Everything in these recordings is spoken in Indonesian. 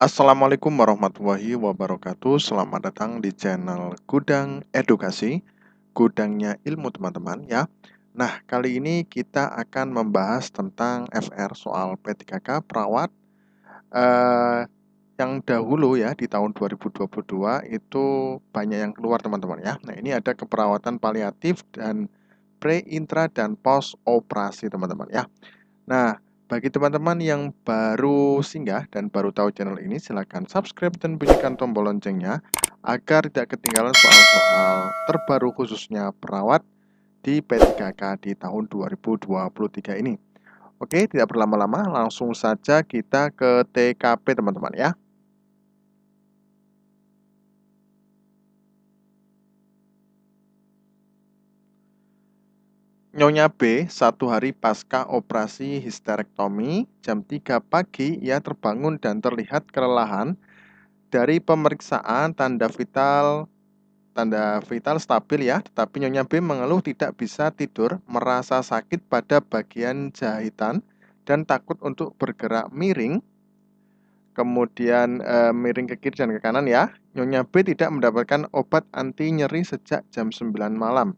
Assalamualaikum warahmatullahi wabarakatuh. Selamat datang di channel Gudang Edukasi, gudangnya ilmu teman-teman ya. Nah, kali ini kita akan membahas tentang FR soal P3K perawat yang dahulu ya di tahun 2022 itu banyak yang keluar teman-teman ya. Nah, ini ada keperawatan paliatif dan pre, intra, dan post operasi teman-teman ya. Nah, bagi teman-teman yang baru singgah dan baru tahu channel ini, silahkan subscribe dan bunyikan tombol loncengnya agar tidak ketinggalan soal-soal terbaru khususnya perawat di P3K di tahun 2023 ini. Oke, tidak berlama-lama, langsung saja kita ke TKP teman-teman ya. Nyonya B, satu hari pasca operasi histerektomi, jam 3 pagi ia terbangun dan terlihat kelelahan. Dari pemeriksaan tanda vital stabil ya, tetapi Nyonya B mengeluh tidak bisa tidur, merasa sakit pada bagian jahitan dan takut untuk bergerak miring, kemudian miring ke kiri dan ke kanan ya. Nyonya B tidak mendapatkan obat anti nyeri sejak jam 9 malam.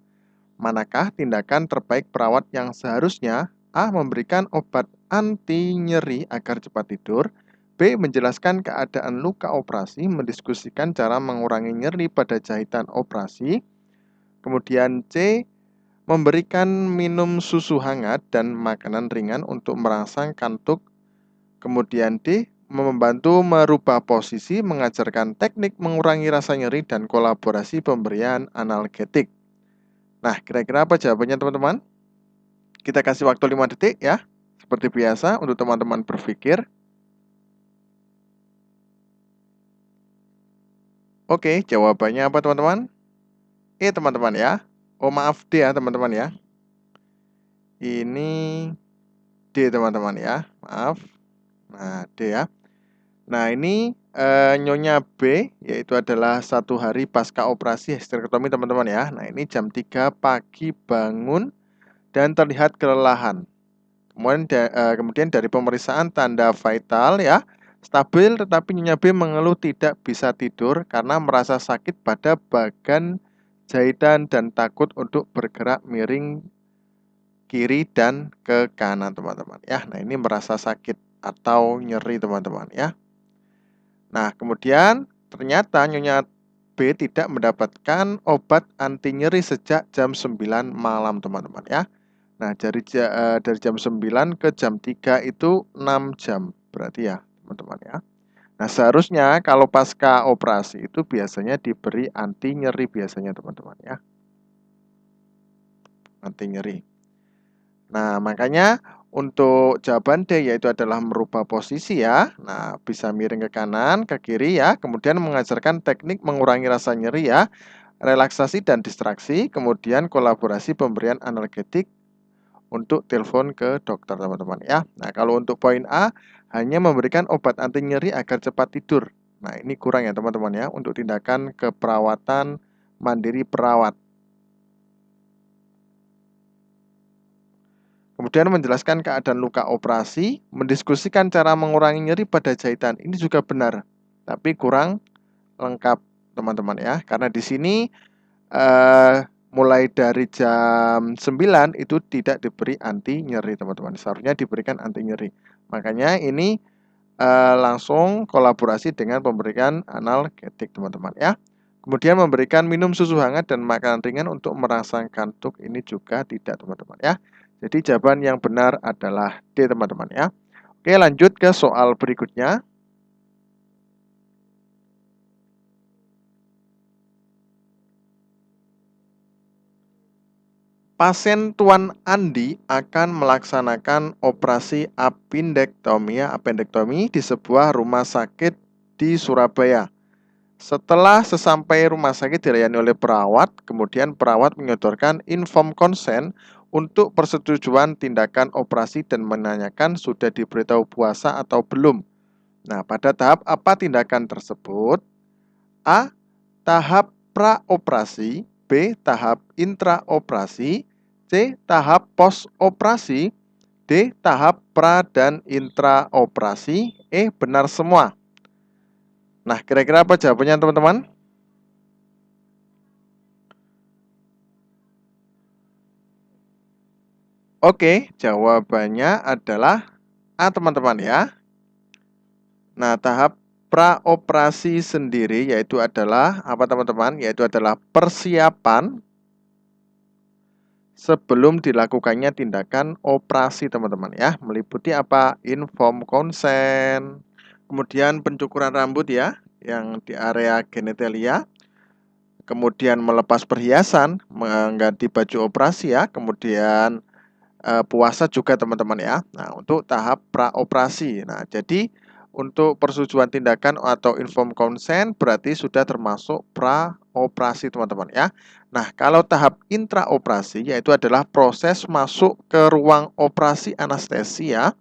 Manakah tindakan terbaik perawat yang seharusnya A. Memberikan obat anti nyeri agar cepat tidur, B. Menjelaskan keadaan luka operasi, mendiskusikan cara mengurangi nyeri pada jahitan operasi, kemudian C. Memberikan minum susu hangat dan makanan ringan untuk merangsang kantuk, kemudian D. Membantu merubah posisi, mengajarkan teknik mengurangi rasa nyeri dan kolaborasi pemberian analgetik. Nah, kira-kira apa jawabannya teman-teman? Kita kasih waktu 5 detik ya. Seperti biasa untuk teman-teman berpikir. Oke, jawabannya apa teman-teman? Teman-teman ya. Oh maaf D ya teman-teman ya. Ini D teman-teman ya. Maaf. Nah D ya. Nah ini Nyonya B, yaitu adalah satu hari pasca operasi histerektomi teman-teman ya. Nah ini jam 3 pagi bangun dan terlihat kelelahan. Kemudian dari pemeriksaan tanda vital ya, stabil, tetapi Nyonya B mengeluh tidak bisa tidur karena merasa sakit pada bagian jahitan dan takut untuk bergerak miring kiri dan ke kanan teman-teman ya. Nah ini merasa sakit atau nyeri teman-teman ya. Nah kemudian ternyata Nyonya B tidak mendapatkan obat anti nyeri sejak jam 9 malam teman-teman ya. Nah, dari jam 9 ke jam 3 itu 6 jam berarti ya, teman-teman ya. Nah, seharusnya kalau pasca operasi itu biasanya diberi anti nyeri biasanya, teman-teman ya. Anti nyeri. Nah, makanya untuk jawaban D yaitu adalah merubah posisi ya. Nah, bisa miring ke kanan, ke kiri ya. Kemudian mengajarkan teknik mengurangi rasa nyeri ya. Relaksasi dan distraksi, kemudian kolaborasi pemberian analgetik untuk telepon ke dokter teman-teman ya. Nah kalau untuk poin A hanya memberikan obat anti nyeri agar cepat tidur. Nah ini kurang ya teman-teman ya untuk tindakan keperawatan mandiri perawat. Kemudian menjelaskan keadaan luka operasi, mendiskusikan cara mengurangi nyeri pada jahitan. Ini juga benar, tapi kurang lengkap teman-teman ya. Karena di sini mulai dari jam 9 itu tidak diberi anti nyeri teman-teman. Seharusnya diberikan anti nyeri. Makanya ini langsung kolaborasi dengan pemberian analgetik teman-teman ya. Kemudian memberikan minum susu hangat dan makanan ringan untuk merangsang kantuk, ini juga tidak teman-teman ya. Jadi jawaban yang benar adalah D teman-teman ya. Oke, lanjut ke soal berikutnya. Pasien Tuan Andi akan melaksanakan operasi appendektomi di sebuah rumah sakit di Surabaya. Setelah sesampai rumah sakit dilayani oleh perawat, kemudian perawat menyodorkan inform konsen untuk persetujuan tindakan operasi dan menanyakan sudah diberitahu puasa atau belum. Nah, pada tahap apa tindakan tersebut? A. Tahap praoperasi, B. Tahap intraoperasi, C. Tahap postoperasi, D. Tahap pra dan intraoperasi. Benar semua. Nah, kira-kira apa jawabannya teman-teman? Oke, jawabannya adalah A teman-teman ya. Nah, tahap praoperasi sendiri yaitu adalah apa teman-teman? Yaitu adalah persiapan sebelum dilakukannya tindakan operasi teman-teman ya. Meliputi apa? Inform consent, kemudian pencukuran rambut ya, yang di area genitalia, kemudian melepas perhiasan, mengganti baju operasi ya, kemudian puasa juga teman-teman ya. Nah, untuk tahap praoperasi. Nah, jadi untuk persetujuan tindakan atau inform consent berarti sudah termasuk praoperasi teman-teman ya. Nah, kalau tahap intraoperasi yaitu adalah proses masuk ke ruang operasi anestesia.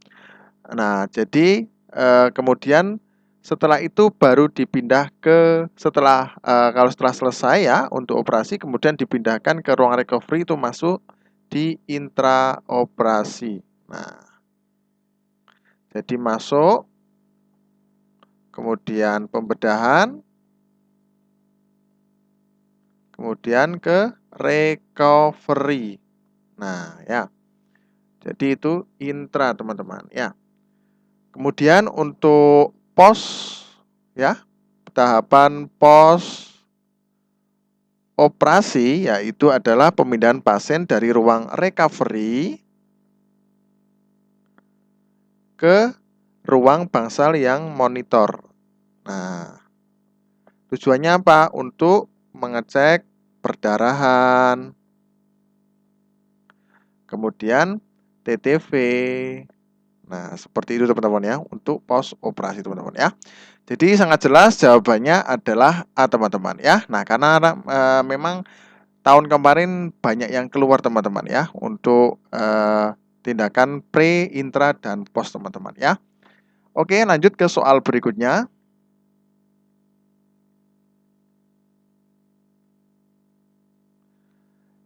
Nah, jadi kemudian setelah itu baru dipindah ke kalau setelah selesai ya untuk operasi kemudian dipindahkan ke ruang recovery itu masuk di intraoperasi. Nah, jadi masuk, kemudian pembedahan, kemudian ke recovery. Nah, ya. Jadi itu intra, teman-teman, ya. Kemudian untuk pos ya, tahapan pos operasi yaitu adalah pemindahan pasien dari ruang recovery ke ruang bangsal yang monitor. Nah, tujuannya apa? Untuk mengecek perdarahan, kemudian TTV. Nah, seperti itu teman-teman ya, untuk pos operasi teman-teman ya. Jadi sangat jelas jawabannya adalah A teman-teman ya. Nah, karena memang tahun kemarin banyak yang keluar teman-teman ya, untuk tindakan pre, intra, dan pos teman-teman ya. Oke, lanjut ke soal berikutnya.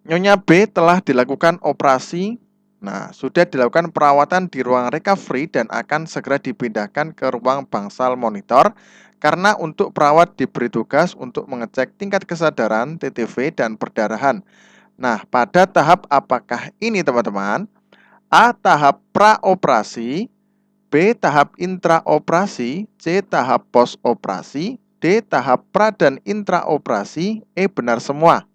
Nyonya B telah dilakukan operasi. Nah, sudah dilakukan perawatan di ruang recovery dan akan segera dipindahkan ke ruang bangsal monitor karena untuk perawat diberi tugas untuk mengecek tingkat kesadaran, TTV, dan perdarahan. Nah, pada tahap apakah ini teman-teman? A. Tahap praoperasi, B. Tahap intraoperasi, C. Tahap postoperasi, D. Tahap pra dan intraoperasi. E. Benar semua.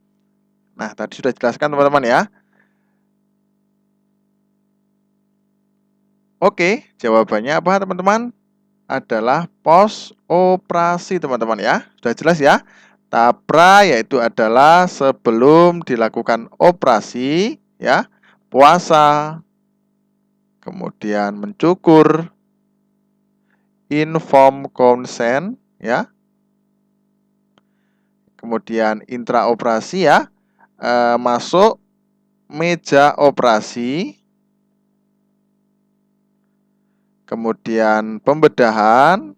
Nah, tadi sudah jelaskan teman-teman ya. Oke, jawabannya apa teman-teman? Adalah pos operasi teman-teman ya. Sudah jelas ya. Tahap pra yaitu adalah sebelum dilakukan operasi ya. Puasa, kemudian mencukur, inform consent ya. Kemudian intraoperasi ya. Masuk meja operasi, kemudian pembedahan,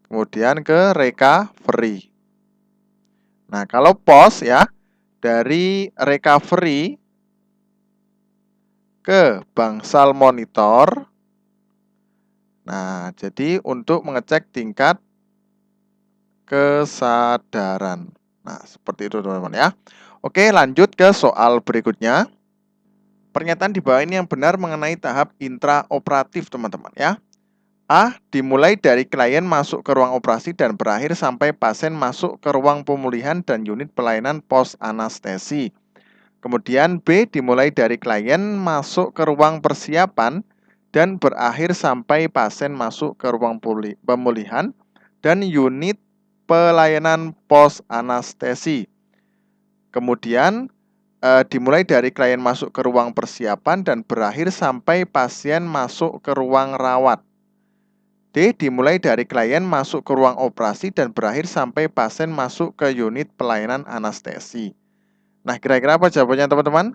kemudian ke recovery. Nah, kalau pos ya, dari recovery ke bangsal monitor. Nah, jadi untuk mengecek tingkat kesadaran. Nah, seperti itu teman-teman ya. Oke, lanjut ke soal berikutnya. Pernyataan di bawah ini yang benar mengenai tahap intraoperatif teman-teman ya. A. Dimulai dari klien masuk ke ruang operasi dan berakhir sampai pasien masuk ke ruang pemulihan dan unit pelayanan pos anestesi. Kemudian B. Dimulai dari klien masuk ke ruang persiapan dan berakhir sampai pasien masuk ke ruang pemulihan dan unit pelayanan pos anestesi. Kemudian dimulai dari klien masuk ke ruang persiapan dan berakhir sampai pasien masuk ke ruang rawat. D. Dimulai dari klien masuk ke ruang operasi dan berakhir sampai pasien masuk ke unit pelayanan anestesi. Nah, kira-kira apa jawabannya teman-teman?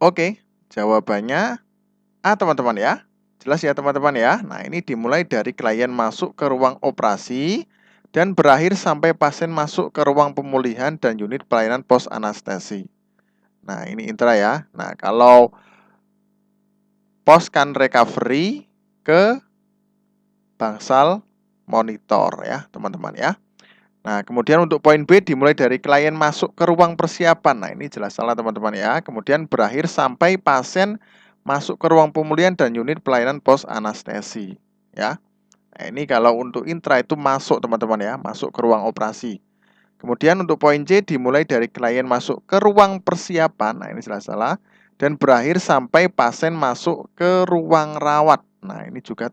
Oke, jawabannya A teman-teman ya. Jelas ya teman-teman ya. Nah, ini dimulai dari klien masuk ke ruang operasi dan berakhir sampai pasien masuk ke ruang pemulihan dan unit pelayanan pos anestesi. Nah, ini intra ya. Nah, kalau pos kan recovery ke bangsal monitor ya, teman-teman ya. Nah, kemudian untuk poin B dimulai dari klien masuk ke ruang persiapan. Nah, ini jelas salah teman-teman ya. Kemudian berakhir sampai pasien masuk ke ruang pemulihan dan unit pelayanan pos anestesi ya. Nah, ini kalau untuk intra itu masuk teman-teman ya, masuk ke ruang operasi. Kemudian untuk poin C dimulai dari klien masuk ke ruang persiapan. Nah, ini jelas salah. Dan berakhir sampai pasien masuk ke ruang rawat. Nah, ini juga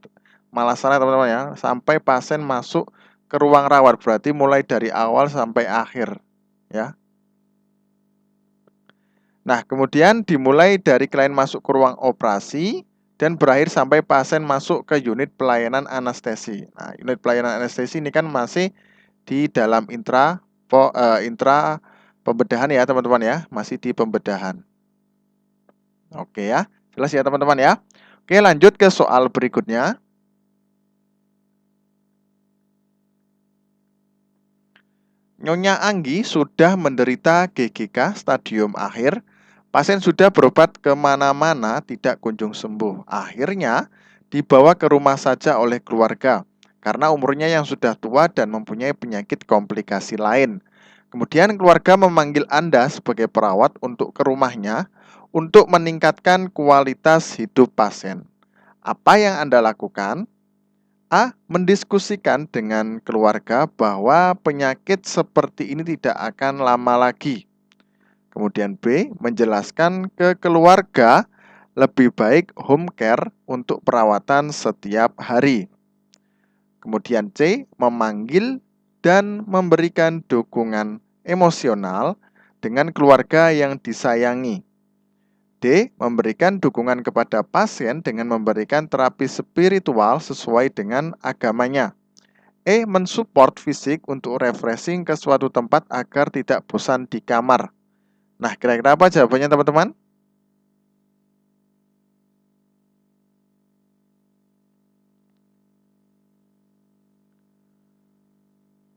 malah salah teman-teman ya. Sampai pasien masuk ke ruang rawat, berarti mulai dari awal sampai akhir ya. Nah, kemudian dimulai dari klien masuk ke ruang operasi dan berakhir sampai pasien masuk ke unit pelayanan anestesi. Nah, unit pelayanan anestesi ini kan masih di dalam intra pembedahan ya teman-teman ya, masih di pembedahan. Oke ya, jelas ya teman-teman ya. Oke, lanjut ke soal berikutnya. Nyonya Anggi sudah menderita GGK stadium akhir. Pasien sudah berobat kemana-mana, tidak kunjung sembuh. Akhirnya dibawa ke rumah saja oleh keluarga karena umurnya yang sudah tua dan mempunyai penyakit komplikasi lain. Kemudian keluarga memanggil Anda sebagai perawat untuk ke rumahnya untuk meningkatkan kualitas hidup pasien. Apa yang Anda lakukan? A. Mendiskusikan dengan keluarga bahwa penyakit seperti ini tidak akan lama lagi. Kemudian B. Menjelaskan ke keluarga lebih baik home care untuk perawatan setiap hari. Kemudian C. Memanggil dan memberikan dukungan emosional dengan keluarga yang disayangi. D. Memberikan dukungan kepada pasien dengan memberikan terapi spiritual sesuai dengan agamanya. E. Mensupport fisik untuk refreshing ke suatu tempat agar tidak bosan di kamar. Nah, kira-kira apa jawabannya teman-teman?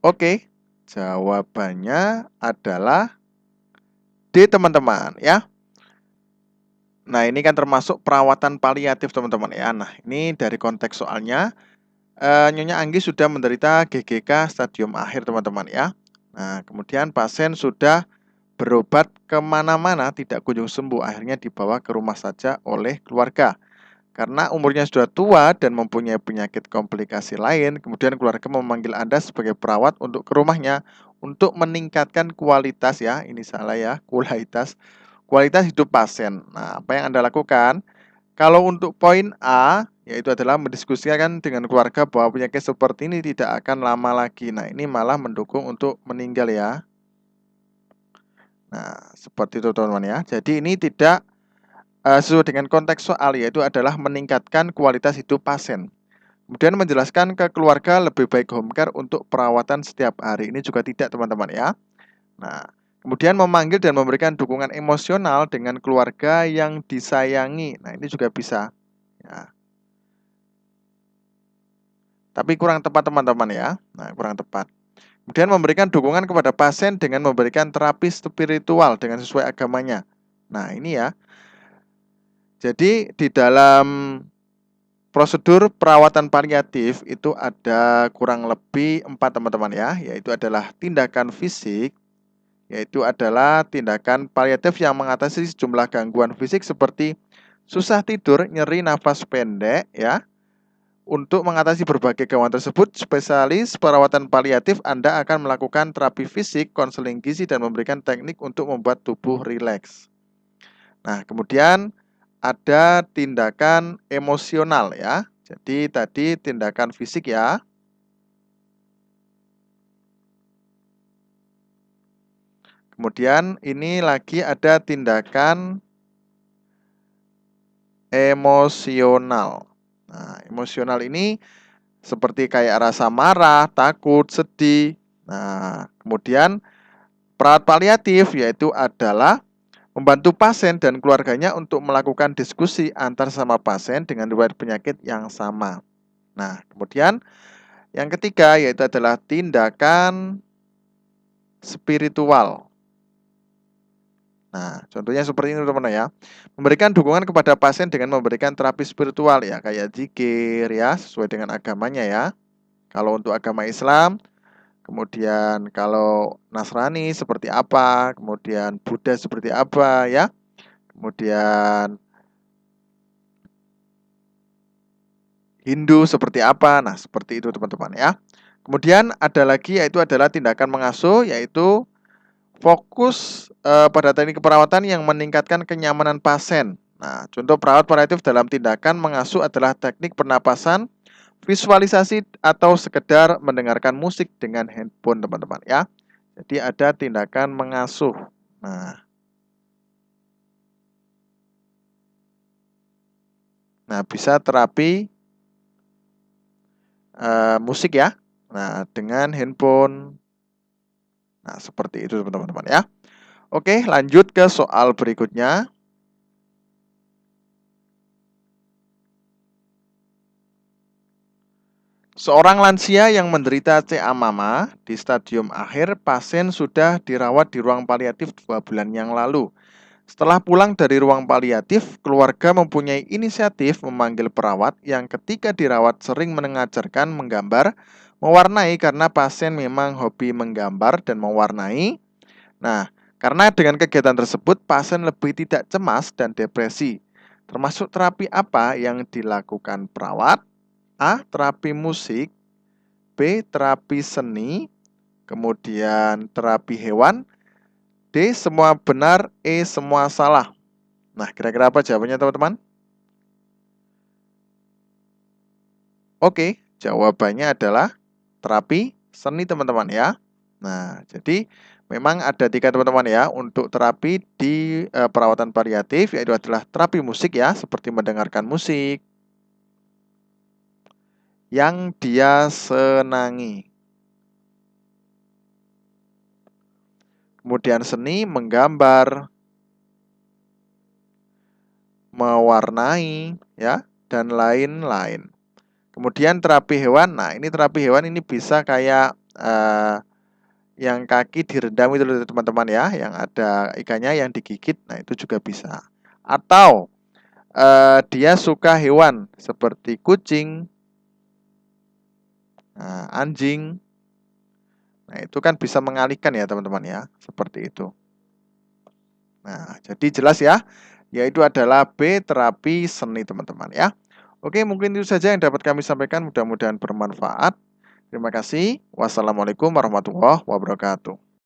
Oke, jawabannya adalah D teman-teman ya. Nah, ini kan termasuk perawatan paliatif teman-teman ya. Nah, ini dari konteks soalnya Nyonya Anggi sudah menderita GGK stadium akhir teman-teman ya. Nah, kemudian pasien sudah berobat kemana-mana tidak kunjung sembuh. Akhirnya dibawa ke rumah saja oleh keluarga. Karena umurnya sudah tua dan mempunyai penyakit komplikasi lain, kemudian keluarga memanggil Anda sebagai perawat untuk ke rumahnya untuk meningkatkan kualitas ya, ini salah ya, kualitas hidup pasien. Nah, apa yang Anda lakukan? Kalau untuk poin A, yaitu adalah mendiskusikan dengan keluarga bahwa penyakit seperti ini tidak akan lama lagi. Nah, ini malah mendukung untuk meninggal ya. Nah, seperti itu teman-teman ya. Jadi ini tidak sesuai dengan konteks soal, yaitu adalah meningkatkan kualitas hidup pasien. Kemudian menjelaskan ke keluarga lebih baik home care untuk perawatan setiap hari. Ini juga tidak teman-teman ya. Nah, kemudian memanggil dan memberikan dukungan emosional dengan keluarga yang disayangi. Nah, ini juga bisa. Ya. Tapi kurang tepat teman-teman ya. Nah, kurang tepat. Kemudian memberikan dukungan kepada pasien dengan memberikan terapi spiritual dengan sesuai agamanya. Nah, ini ya. Jadi di dalam prosedur perawatan paliatif itu ada kurang lebih 4 teman-teman ya, yaitu adalah tindakan fisik, yaitu adalah tindakan paliatif yang mengatasi sejumlah gangguan fisik seperti susah tidur, nyeri nafas pendek ya. Untuk mengatasi berbagai gangguan tersebut, spesialis perawatan paliatif Anda akan melakukan terapi fisik, konseling gizi, dan memberikan teknik untuk membuat tubuh rileks. Nah, kemudian ada tindakan emosional ya. Jadi tadi tindakan fisik ya. Kemudian ini lagi ada tindakan emosional. Nah, emosional ini seperti kayak rasa marah, takut, sedih. Nah, kemudian perawat paliatif yaitu adalah membantu pasien dan keluarganya untuk melakukan diskusi antar sama pasien dengan riwayat penyakit yang sama. Nah, kemudian yang ketiga yaitu adalah tindakan spiritual. Nah, contohnya seperti ini teman-teman ya. Memberikan dukungan kepada pasien dengan memberikan terapi spiritual ya, kayak zikir ya, sesuai dengan agamanya ya. Kalau untuk agama Islam, kemudian kalau Nasrani seperti apa, kemudian Buddha seperti apa ya. Kemudian Hindu seperti apa. Nah, seperti itu teman-teman ya. Kemudian ada lagi yaitu adalah tindakan mengasuh, yaitu fokus pada teknik perawatan yang meningkatkan kenyamanan pasien. Nah, contoh perawat paliatif dalam tindakan mengasuh adalah teknik pernapasan, visualisasi, atau sekedar mendengarkan musik dengan handphone teman-teman ya. Jadi ada tindakan mengasuh. Nah, bisa terapi musik ya. Nah, dengan handphone. Nah, seperti itu teman-teman ya. Oke, lanjut ke soal berikutnya. Seorang lansia yang menderita CA mama di stadium akhir, pasien sudah dirawat di ruang paliatif 2 bulan yang lalu. Setelah pulang dari ruang paliatif, keluarga mempunyai inisiatif memanggil perawat yang ketika dirawat sering mengajarkan menggambar, mewarnai karena pasien memang hobi menggambar dan mewarnai. Nah, karena dengan kegiatan tersebut, pasien lebih tidak cemas dan depresi. Termasuk terapi apa yang dilakukan perawat? A. Terapi musik. B. Terapi seni. Kemudian terapi hewan. D. Semua benar. E. Semua salah. Nah, kira-kira apa jawabannya teman-teman? Oke, jawabannya adalah terapi seni teman-teman ya. Nah, jadi memang ada 3 teman-teman ya untuk terapi di perawatan paliatif, yaitu adalah terapi musik ya, seperti mendengarkan musik yang dia senangi. Kemudian seni, menggambar, mewarnai ya, dan lain-lain. Kemudian terapi hewan. Nah, ini terapi hewan ini bisa kayak yang kaki direndam itu loh teman-teman ya, yang ada ikannya yang digigit. Nah, itu juga bisa. Atau dia suka hewan seperti kucing, anjing. Nah, itu kan bisa mengalihkan ya teman-teman ya, seperti itu. Nah, jadi jelas ya, yaitu adalah B, terapi seni teman-teman ya. Oke, mungkin itu saja yang dapat kami sampaikan, mudah-mudahan bermanfaat. Terima kasih. Wassalamualaikum warahmatullahi wabarakatuh.